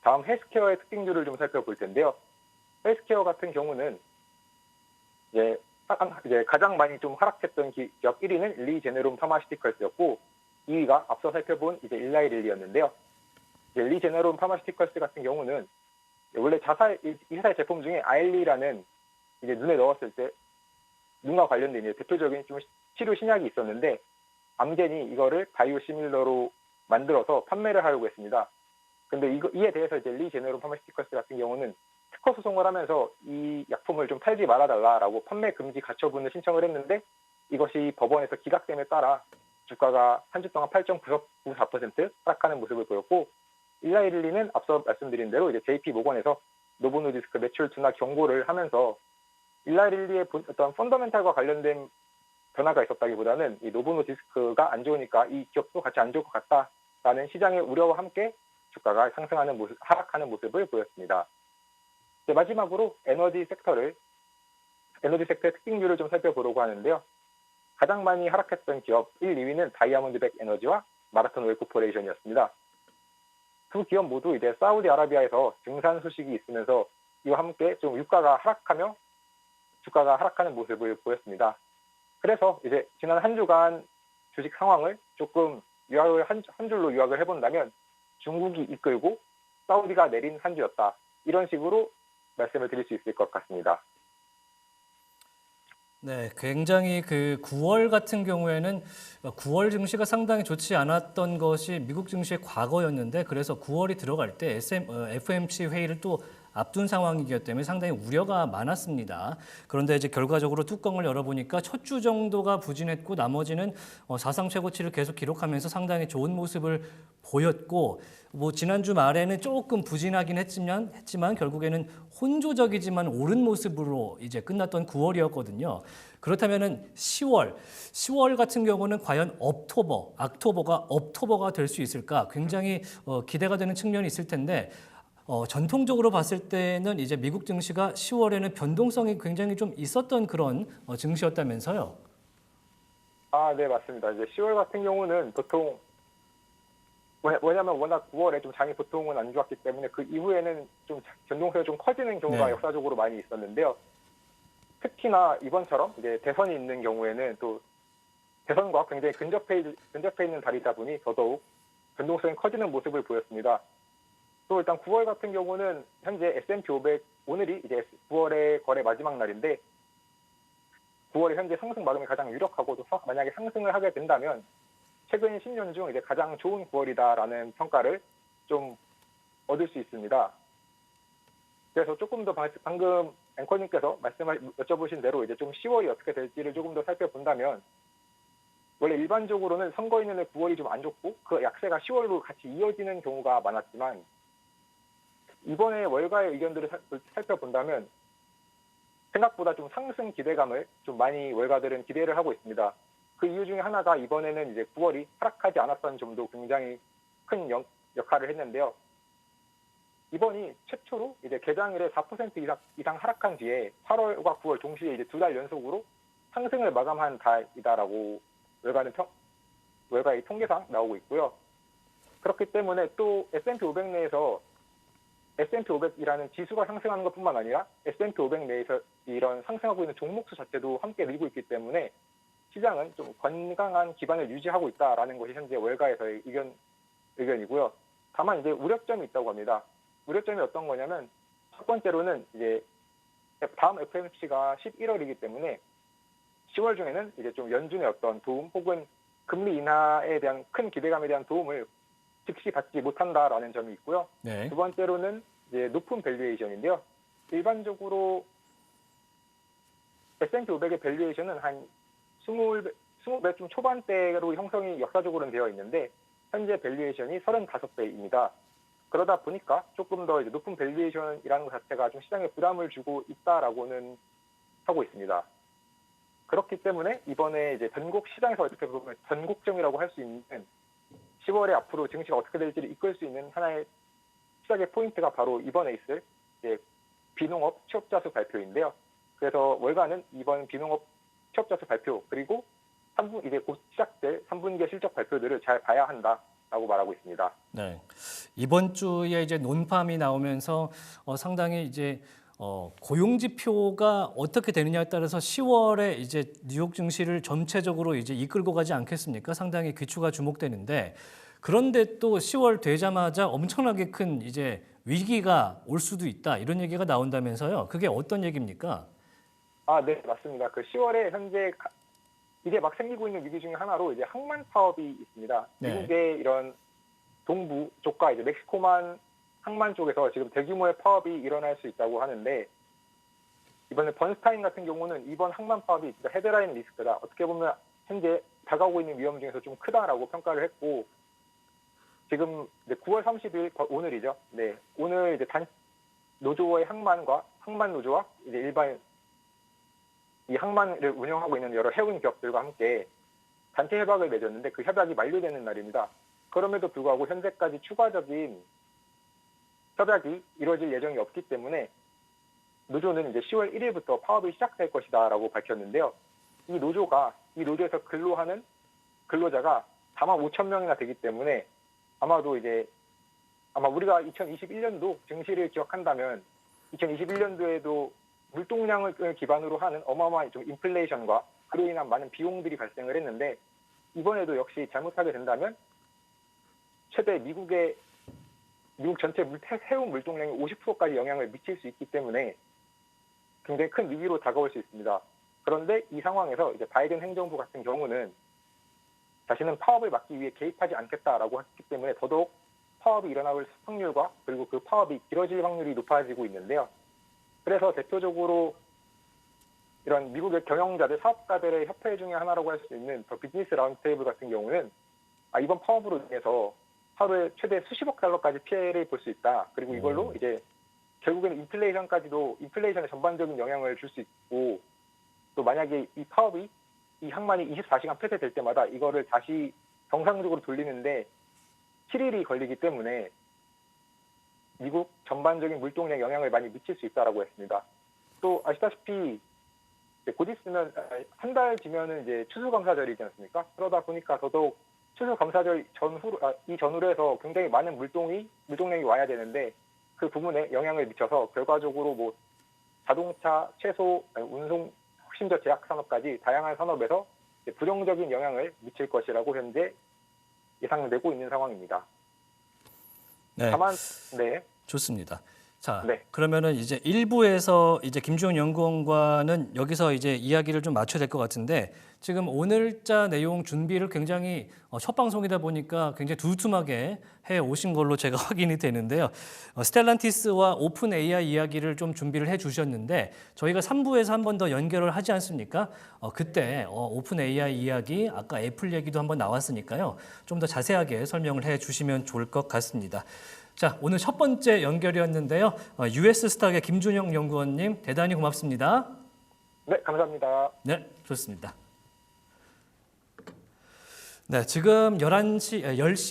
다음 헬스케어의 특징주를 좀 살펴볼 텐데요. 헬스케어 같은 경우는 이제 가장 많이 좀 하락했던 기업 1위는 리제네롬 파마시티컬스였고, 2위가 앞서 살펴본 이제 일라이릴리였는데요. 리제네롬 파마시티컬스 같은 경우는 원래 이 회사의 제품 중에 아일리라는 이제 눈에 넣었을 때 눈과 관련된 이제 대표적인 좀 치료 신약이 있었는데, 암겐이 이거를 바이오 시밀러로 만들어서 판매를 하려고 했습니다. 근데 이에 대해서 이제 리제네롬 파마시티컬스 같은 경우는 특허 소송을 하면서 이 약품을 좀 팔지 말아달라라고 판매 금지 가처분을 신청을 했는데, 이것이 법원에서 기각됨에 따라 주가가 한 주 동안 8.94% 하락하는 모습을 보였고, 일라이릴리는 앞서 말씀드린 대로 이제 JP 모건에서 노보노디스크 매출 둔화 경고를 하면서 일라이릴리의 어떤 펀더멘탈과 관련된 변화가 있었다기보다는 이 노보노디스크가 안 좋으니까 이 기업도 같이 안 좋을 것 같다라는 시장의 우려와 함께 주가가 하락하는 모습을 보였습니다. 이제 마지막으로 에너지 섹터의 특징주를 좀 살펴보려고 하는데요. 가장 많이 하락했던 기업 1, 2위는 다이아몬드백 에너지와 마라톤 오일 코퍼레이션이었습니다. 두 기업 모두 이제 사우디아라비아에서 증산 소식이 있으면서 이와 함께 좀 유가가 하락하며 주가가 하락하는 모습을 보였습니다. 그래서 이제 지난 한 주간 주식 상황을 조금 한 줄로 요약을 해본다면, 중국이 이끌고 사우디가 내린 한 주였다, 이런 식으로 말씀을 드릴 수 있을 것 같습니다. 네, 굉장히 그 9월 같은 경우에는 9월 증시가 상당히 좋지 않았던 것이 미국 증시의 과거였는데, 그래서 9월이 들어갈 때 FOMC 회의를 또 앞둔 상황이기 때문에 상당히 우려가 많았습니다. 그런데 이제 결과적으로 뚜껑을 열어보니까 첫 주 정도가 부진했고, 나머지는 사상 최고치를 계속 기록하면서 상당히 좋은 모습을 보였고, 지난주 말에는 조금 부진하긴 했지만 결국에는 혼조적이지만 오른 모습으로 이제 끝났던 9월이었거든요. 그렇다면은 10월 같은 경우는 과연 옥토버가 될 수 있을까? 굉장히 기대가 되는 측면이 있을 텐데, 전통적으로 봤을 때는 이제 미국 증시가 10월에는 변동성이 굉장히 좀 있었던 그런 증시였다면서요? 네, 맞습니다. 이제 10월 같은 경우는 보통 왜냐하면 워낙 9월에 좀 장이 보통은 안 좋았기 때문에 그 이후에는 좀 변동성이 좀 커지는 경우가 네. 역사적으로 많이 있었는데요. 특히나 이번처럼 이제 대선이 있는 경우에는 또 대선과 굉장히 근접해 있는 달이다 보니 더더욱 변동성이 커지는 모습을 보였습니다. 또 일단 9월 같은 경우는 현재 S&P 500 오늘이 이제 9월의 거래 마지막 날인데 9월에 현재 상승 마감이 가장 유력하고 또 만약에 상승을 하게 된다면 최근 10년 중 이제 가장 좋은 9월이다라는 평가를 좀 얻을 수 있습니다. 그래서 조금 더 방금 앵커님께서 여쭤보신 대로 이제 좀 10월이 어떻게 될지를 조금 더 살펴본다면 원래 일반적으로는 선거 있는 해 9월이 좀 안 좋고 그 약세가 10월로 같이 이어지는 경우가 많았지만 이번에 월가의 의견들을 살펴본다면 생각보다 좀 상승 기대감을 좀 많이 월가들은 기대를 하고 있습니다. 그 이유 중에 하나가 이번에는 이제 9월이 하락하지 않았다는 점도 굉장히 큰 역할을 했는데요. 이번이 최초로 이제 개장일에 4% 이상 하락한 뒤에 8월과 9월 동시에 이제 2달 연속으로 상승을 마감한 달이다라고 월가의 통계상 나오고 있고요. 그렇기 때문에 또 S&P 500 내에서 S&P 500이라는 지수가 상승하는 것뿐만 아니라 S&P 500 내에서 이런 상승하고 있는 종목수 자체도 함께 늘고 있기 때문에 시장은 좀 건강한 기반을 유지하고 있다라는 것이 현재 월가에서의 의견이고요. 다만 이제 우려점이 있다고 합니다. 우려점이 어떤 거냐면 첫 번째로는 이제 다음 FOMC가 11월이기 때문에 10월 중에는 이제 좀 연준의 어떤 도움 혹은 금리 인하에 대한 큰 기대감에 대한 도움을 즉시 받지 못한다라는 점이 있고요. 네. 두 번째로는 이제 높은 밸류에이션인데요. 일반적으로 S&P 500의 밸류에이션은 한 20배 좀 초반대로 형성이 역사적으로는 되어 있는데 현재 밸류에이션이 35배입니다. 그러다 보니까 조금 더 이제 높은 밸류에이션이라는 것 자체가 좀 시장에 부담을 주고 있다라고는 하고 있습니다. 그렇기 때문에 이번에 이제 변곡 시장에서 어떻게 보면 변곡점이라고 할 수 있는 10월에 앞으로 증시가 어떻게 될지를 이끌 수 있는 하나의 시작의 포인트가 바로 이번에 있을 이제 비농업 취업자 수 발표인데요. 그래서 월가는 이번 비농업 취업자 수 발표 그리고 이제 곧 시작될 3분기 실적 발표들을 잘 봐야 한다라고 말하고 있습니다. 네. 이번 주에 이제 논팜이 나오면서 상당히 이제 고용 지표가 어떻게 되느냐에 따라서 10월에 이제 뉴욕 증시를 전체적으로 이제 이끌고 가지 않겠습니까? 상당히 귀추가 주목되는데 그런데 또 10월 되자마자 엄청나게 큰 이제 위기가 올 수도 있다 이런 얘기가 나온다면서요? 그게 어떤 얘기입니까? 네, 맞습니다. 그 10월에 현재 이제 막 생기고 있는 위기 중에 하나로 이제 항만 파업이 있습니다. 네. 미국의 이런 동부 쪽과 이제 멕시코만 항만 쪽에서 지금 대규모의 파업이 일어날 수 있다고 하는데 이번에 번스타인 같은 경우는 이번 항만 파업이 헤드라인 리스크다. 어떻게 보면 현재 다가오고 있는 위험 중에서 좀 크다라고 평가를 했고 지금 9월 30일 오늘이죠. 네, 오늘 이제 노조의 항만 노조와 이제 일반 이 항만을 운영하고 있는 여러 해운 기업들과 함께 단체 협약을 맺었는데 그 협약이 만료되는 날입니다. 그럼에도 불구하고 현재까지 추가적인 협약이 이루어질 예정이 없기 때문에 노조는 이제 10월 1일부터 파업이 시작될 것이다라고 밝혔는데요. 이 노조에서 근로하는 근로자가 45,000명이나 되기 때문에 아마 우리가 2021년도 증시를 기억한다면 2021년도에도 물동량을 기반으로 하는 어마어마한 좀 인플레이션과 그로 인한 많은 비용들이 발생을 했는데 이번에도 역시 잘못하게 된다면 최대 미국 전체 해운 물동량의 50%까지 영향을 미칠 수 있기 때문에 굉장히 큰 위기로 다가올 수 있습니다. 그런데 이 상황에서 이제 바이든 행정부 같은 경우는 자신은 파업을 막기 위해 개입하지 않겠다라고 했기 때문에 더더욱 파업이 일어날 확률과 그리고 그 파업이 길어질 확률이 높아지고 있는데요. 그래서 대표적으로 이런 미국의 경영자들, 사업가들의 협회 중에 하나라고 할 수 있는 더 비즈니스 라운드테이블 같은 경우는 이번 파업으로 인해서 하루에 최대 수십억 달러까지 피해를 볼 수 있다. 그리고 이걸로 이제 결국에는 인플레이션에 전반적인 영향을 줄 수 있고 또 만약에 이 항만이 24시간 폐쇄될 때마다 이거를 다시 정상적으로 돌리는데 7일이 걸리기 때문에 미국 전반적인 물동량에 영향을 많이 미칠 수 있다라고 했습니다. 또 아시다시피 곧 있으면 한 달 뒤면은 이제 추수감사절이지 않습니까? 그러다 보니까 더더욱 추수감사절 전후로 해서 굉장히 많은 물동량이 와야 되는데 그 부분에 영향을 미쳐서 결과적으로 자동차, 채소, 운송, 심지어 제약 산업까지 다양한 산업에서 부정적인 영향을 미칠 것이라고 현재 예상되고 있는 상황입니다. 네, 다만, 네, 좋습니다. 자, 네. 그러면은 이제 1부에서 이제 김주영 연구원과는 여기서 이제 이야기를 좀 맞춰야 될 것 같은데 지금 오늘자 내용 준비를 굉장히 첫 방송이다 보니까 굉장히 두툼하게 해 오신 걸로 제가 확인이 되는데요. 스텔란티스와 오픈 AI 이야기를 좀 준비를 해 주셨는데 저희가 3부에서 한 번 더 연결을 하지 않습니까? 그때 오픈 AI 이야기, 아까 애플 얘기도 한번 나왔으니까요. 좀 더 자세하게 설명을 해 주시면 좋을 것 같습니다. 자, 오늘 첫 번째 연결이었는데요. US 스탁의 김준영 연구원님 대단히 고맙습니다. 네, 감사합니다. 네, 좋습니다. 네, 지금 10시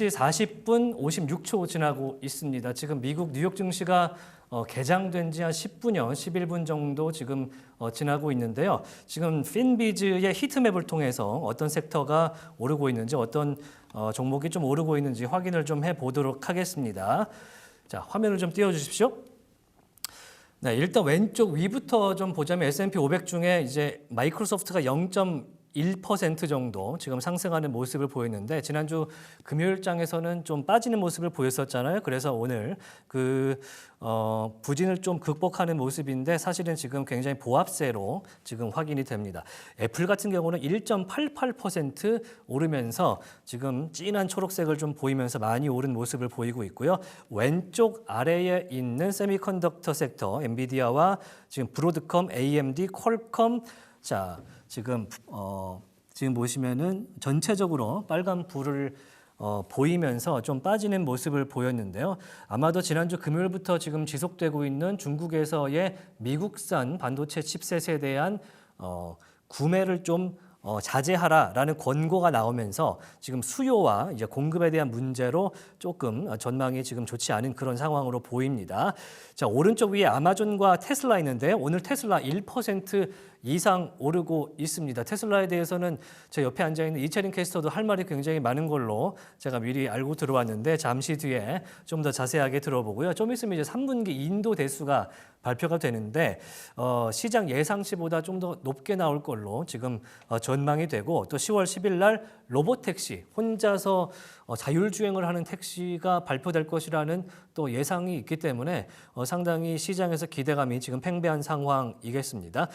40분 56초 지나고 있습니다. 지금 미국 뉴욕 증시가 개장된 지 한 10분여, 11분 정도 지금 지나고 있는데요. 지금 핀비즈의 히트맵을 통해서 어떤 섹터가 오르고 있는지, 어떤 종목이 좀 오르고 있는지 확인을 좀 해보도록 하겠습니다. 자, 화면을 좀 띄워주십시오. 네, 일단 왼쪽 위부터 좀 보자면 S&P 500 중에 이제 마이크로소프트가 0.1% 정도 지금 상승하는 모습을 보였는데 지난주 금요일장에서는 좀 빠지는 모습을 보였었잖아요. 그래서 오늘 그 부진을 좀 극복하는 모습인데 사실은 지금 굉장히 보합세로 지금 확인이 됩니다. 애플 같은 경우는 1.88% 오르면서 지금 진한 초록색을 좀 보이면서 많이 오른 모습을 보이고 있고요. 왼쪽 아래에 있는 세미컨덕터 섹터 엔비디아와 지금 브로드컴, AMD, 퀄컴 자 지금 보시면은 전체적으로 빨간 불을 보이면서 좀 빠지는 모습을 보였는데요. 아마도 지난주 금요일부터 지금 지속되고 있는 중국에서의 미국산 반도체 칩셋에 대한 구매를 좀 자제하라라는 권고가 나오면서 지금 수요와 이제 공급에 대한 문제로 조금 전망이 지금 좋지 않은 그런 상황으로 보입니다. 자, 오른쪽 위에 아마존과 테슬라 있는데 오늘 테슬라 1% 이상 오르고 있습니다. 테슬라에 대해서는 제 옆에 앉아 있는 이채린 캐스터도 할 말이 굉장히 많은 걸로 제가 미리 알고 들어왔는데 잠시 뒤에 좀 더 자세하게 들어보고요. 좀 있으면 이제 3분기 인도 대수가 발표가 되는데 시장 예상치보다 좀 더 높게 나올 걸로 지금 전망이 되고 또 10월 10일 날 로봇택시 혼자서 자율주행을 하는 택시가 발표될 것이라는 또 예상이 있기 때문에 상당히 시장에서 기대감이 지금 팽배한 상황이겠습니다.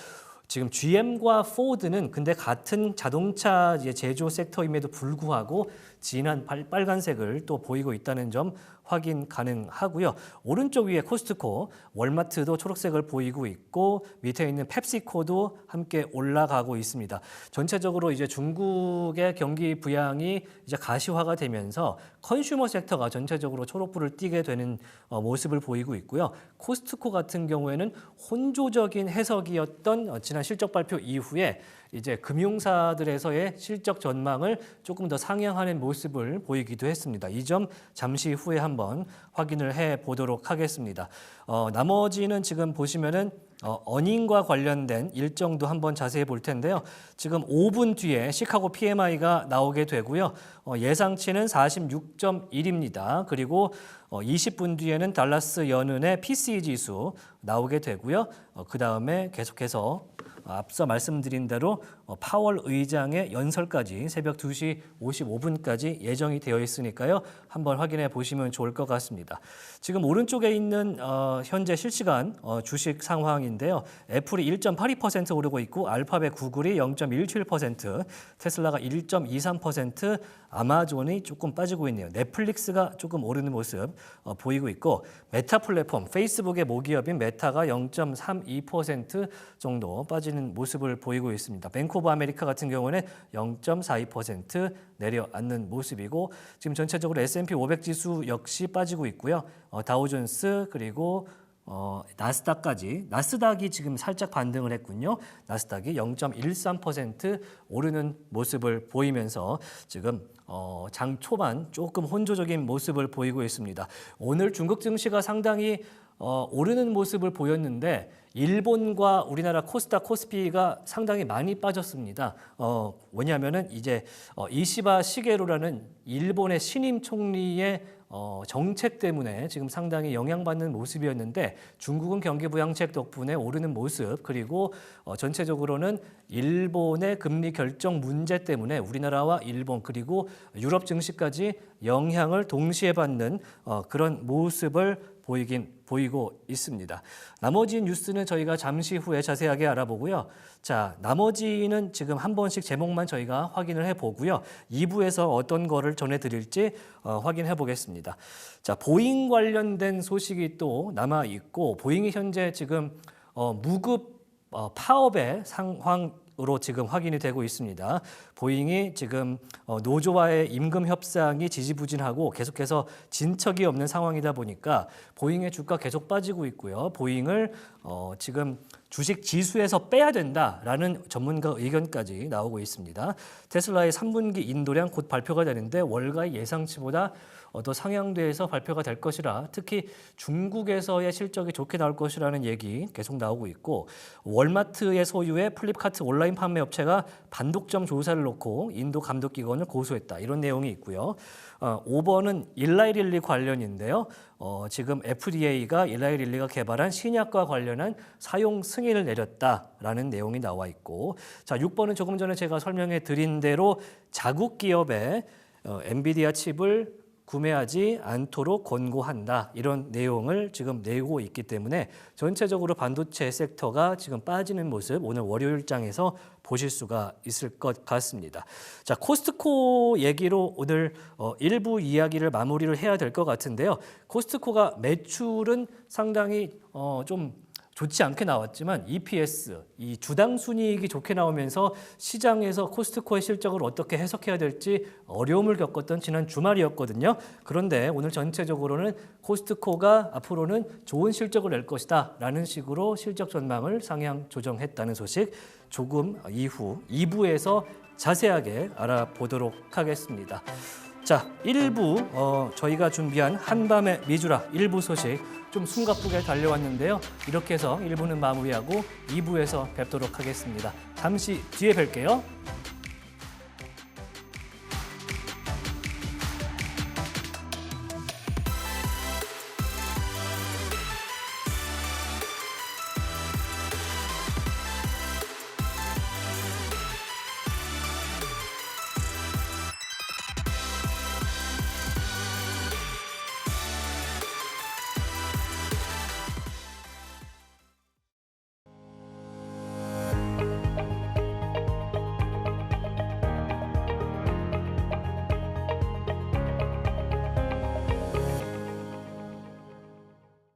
지금 GM과 포드는 근데 같은 자동차 제조 섹터임에도 불구하고 진한 빨간색을 또 보이고 있다는 점 확인 가능하고요. 오른쪽 위에 코스트코, 월마트도 초록색을 보이고 있고 밑에 있는 펩시코도 함께 올라가고 있습니다. 전체적으로 이제 중국의 경기 부양이 이제 가시화가 되면서 컨슈머 섹터가 전체적으로 초록불을 띠게 되는 모습을 보이고 있고요. 코스트코 같은 경우에는 혼조적인 해석이었던 지난 실적 발표 이후에 이제 금융사들에서의 실적 전망을 조금 더 상향하는 모습을 보이기도 했습니다. 이 점 잠시 후에 한번 확인을 해 보도록 하겠습니다. 나머지는 지금 보시면은 어닝과 관련된 일정도 한번 자세히 볼 텐데요. 지금 5분 뒤에 시카고 PMI가 나오게 되고요. 예상치는 46.1입니다. 그리고 20분 뒤에는 달라스 연은의 PCE 지수 나오게 되고요. 그 다음에 계속해서 앞서 말씀드린 대로 파월 의장의 연설까지 새벽 2시 55분까지 예정이 되어 있으니까요. 한번 확인해 보시면 좋을 것 같습니다. 지금 오른쪽에 있는 현재 실시간 주식 상황인데요. 애플이 1.82% 오르고 있고 알파벳 구글이 0.17%, 테슬라가 1.23%, 아마존이 조금 빠지고 있네요. 넷플릭스가 조금 오르는 모습 보이고 있고 메타 플랫폼, 페이스북의 모기업인 메타가 0.32% 정도 빠지는 모습을 보이고 있습니다. 뱅크 오브 아메리카 같은 경우는 0.42% 내려앉는 모습이고 지금 전체적으로 S&P 500 지수 역시 빠지고 있고요. 다우존스 그리고 나스닥까지 나스닥이 지금 살짝 반등을 했군요. 나스닥이 0.13% 오르는 모습을 보이면서 지금 장 초반 조금 혼조적인 모습을 보이고 있습니다. 오늘 중국 증시가 상당히 오르는 모습을 보였는데 일본과 우리나라 코스닥 코스피가 상당히 많이 빠졌습니다. 왜냐하면은 이제 이시바 시게루라는 일본의 신임 총리의 정책 때문에 지금 상당히 영향받는 모습이었는데 중국은 경기 부양책 덕분에 오르는 모습 그리고 전체적으로는 일본의 금리 결정 문제 때문에 우리나라와 일본 그리고 유럽 증시까지 영향을 동시에 받는 그런 모습을 보이고 있습니다. 나머지 뉴스는 저희가 잠시 후에 자세하게 알아보고요. 자, 나머지는 지금 한 번씩 제목만 저희가 확인을 해보고요. 2부에서 어떤 거를 전해드릴지 확인해 보겠습니다. 자, 보잉 관련된 소식이 또 남아 있고 보잉이 현재 지금 무급 파업의 상황으로 지금 확인이 되고 있습니다. 보잉이 지금 노조와의 임금 협상이 지지부진하고 계속해서 진척이 없는 상황이다 보니까 보잉의 주가 계속 빠지고 있고요. 보잉을 지금 주식 지수에서 빼야 된다라는 전문가 의견까지 나오고 있습니다. 테슬라의 3분기 인도량 곧 발표가 되는데 월가의 예상치보다 더 상향돼서 발표가 될 것이라 특히 중국에서의 실적이 좋게 나올 것이라는 얘기 계속 나오고 있고 월마트의 소유의 플립카트 온라인 판매 업체가 반독점 조사를 놓고 인도 감독기관을 고소했다. 이런 내용이 있고요. 5번은 일라이 릴리 관련인데요. 지금 FDA가 일라이 릴리가 개발한 신약과 관련한 사용 승인을 내렸다라는 내용이 나와 있고 자 6번은 조금 전에 제가 설명해 드린 대로 자국 기업의 엔비디아 칩을 구매하지 않도록 권고한다. 이런 내용을 지금 내고 있기 때문에 전체적으로 반도체 섹터가 지금 빠지는 모습 오늘 월요일장에서 보실 수가 있을 것 같습니다. 자, 코스트코 얘기로 오늘 일부 이야기를 마무리를 해야 될 것 같은데요. 코스트코가 매출은 상당히 좀 좋지 않게 나왔지만 EPS, 이 주당 순이익이 좋게 나오면서 시장에서 코스트코의 실적을 어떻게 해석해야 될지 어려움을 겪었던 지난 주말이었거든요. 그런데 오늘 전체적으로는 코스트코가 앞으로는 좋은 실적을 낼 것이다 라는 식으로 실적 전망을 상향 조정했다는 소식 조금 이후 2부에서 자세하게 알아보도록 하겠습니다. 자, 1부 저희가 준비한 한밤의 미주라 1부 소식 좀 숨가쁘게 달려왔는데요. 이렇게 해서 1부는 마무리하고 2부에서 뵙도록 하겠습니다. 잠시 뒤에 뵐게요.